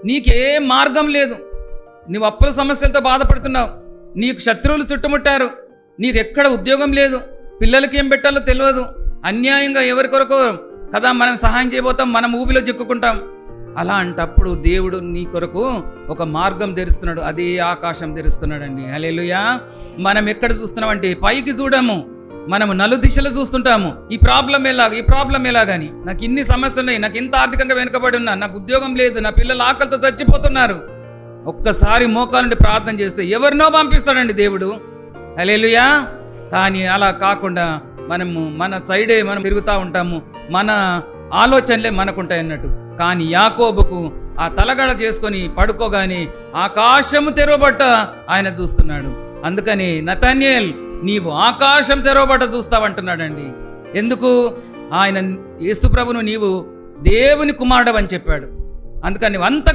నీకే మార్గం లేదు, నీవు అప్పుల సమస్యలతో బాధపడుతున్నావు, నీకు శత్రువులు చుట్టుముట్టారు, నీకు ఎక్కడ ఉద్యోగం లేదు, పిల్లలకి ఏం పెట్టాలో తెలియదు, అన్యాయంగా ఎవరి కొరకు కదా మనం సహాయం చేయబోతాం, మనం ఊబిలో చిక్కుకుంటాం. అలాంటప్పుడు దేవుడు నీ కొరకు ఒక మార్గం తెరుస్తున్నాడు, అదే ఆకాశం తెరుస్తున్నాడండి. హల్లెలూయా. మనం ఎక్కడ చూస్తున్నామంటే పైకి చూడము, మనము నలుదిశలు చూస్తుంటాము. ఈ ప్రాబ్లం ఎలాగని, నాకు ఇన్ని సమస్యలు ఉన్నాయి, నాకు ఇంత ఆర్థికంగా వెనుకబడి ఉన్నా, నాకు ఉద్యోగం లేదు, నా పిల్లలు ఆకలితో చచ్చిపోతున్నారు. ఒక్కసారి మోకాల నుండి ప్రార్థన చేస్తే ఎవరినో పంపిస్తాడండి దేవుడు. హల్లెలూయా. కానీ అలా కాకుండా మనము మన సైడే మనం తిరుగుతూ ఉంటాము, మన ఆలోచనలే మనకుంటాయి అన్నట్టు. కానీ యాకోబుకు ఆ తలగడ చేసుకొని పడుకోగానే ఆకాశము తెరవబట్ట ఆయన చూస్తున్నాడు. అందుకని నతన్యేల్, నీవు ఆకాశం తెరవబట్ట చూస్తావంటున్నాడండి. ఎందుకు? ఆయన యేసు ప్రభును నీవు దేవుని కుమారుడు అని చెప్పాడు. అందుకని అంత